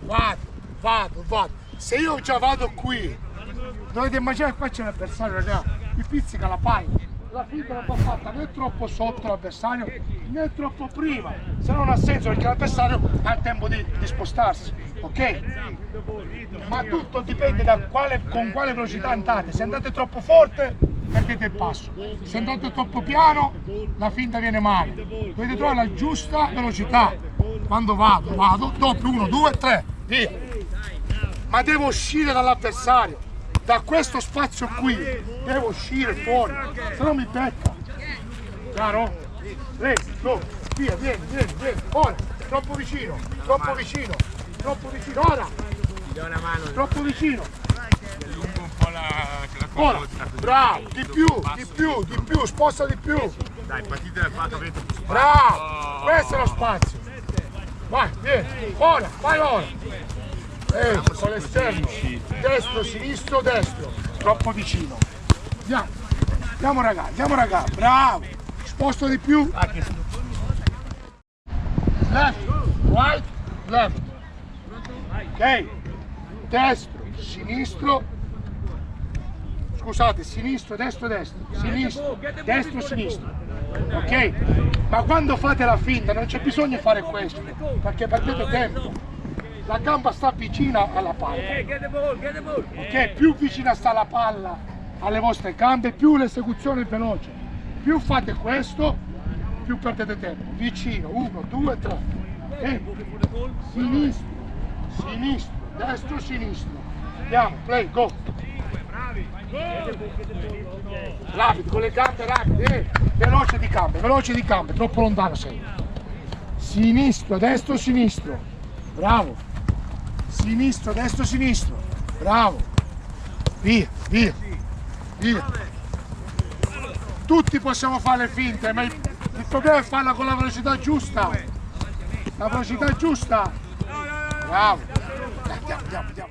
vado. Se io già vado qui, dovete immaginare qua c'è l'avversario, ragazzi, mi pizzica la palla. La finta non va fatta né troppo sotto l'avversario né troppo prima, se no non ha senso perché l'avversario ha il tempo di spostarsi, ok? Ma tutto dipende da con quale velocità andate. Se andate troppo forte perdete il passo, se andate troppo piano la finta viene male. Dovete trovare la giusta velocità. Quando vado, doppio, 1, 2, 3, via. Ma devo uscire dall'avversario, da questo spazio qui, devo uscire fuori, se no mi becca. Chiaro? Go, via, vieni, ora, troppo vicino, ora, troppo vicino. Allungo un po' la Ora, bravo, di più, sposta di più. Dai, partite dal fatto che avete più spazio. Bravo, questo è lo spazio. Vai, vieni, ora. Con l'esterno, destro, sinistro, destro, troppo vicino. Andiamo raga, bravo, sposto di più. Left, right, left. Ok, destro, sinistro, scusate, sinistro, destro, sinistro, destro, sinistro. Ok? Ma quando fate la finta non c'è bisogno di fare questo, perché perdete tempo. La gamba sta vicina alla palla, ok? Più vicina sta la palla alle vostre gambe, più l'esecuzione è veloce. Più fate questo, più perdete tempo. Vicino, 1, 2, 3. Okay? Sinistro, destro, sinistro. Andiamo, play, go. Rapido, con le gambe rapide, veloce di gambe, troppo lontano sei. Sinistro, destro, sinistro. Bravo. Sinistro, destro, sinistro. Bravo. Via. Tutti possiamo fare le finte, ma il problema è farla con la velocità giusta. La velocità giusta. Bravo. Andiamo.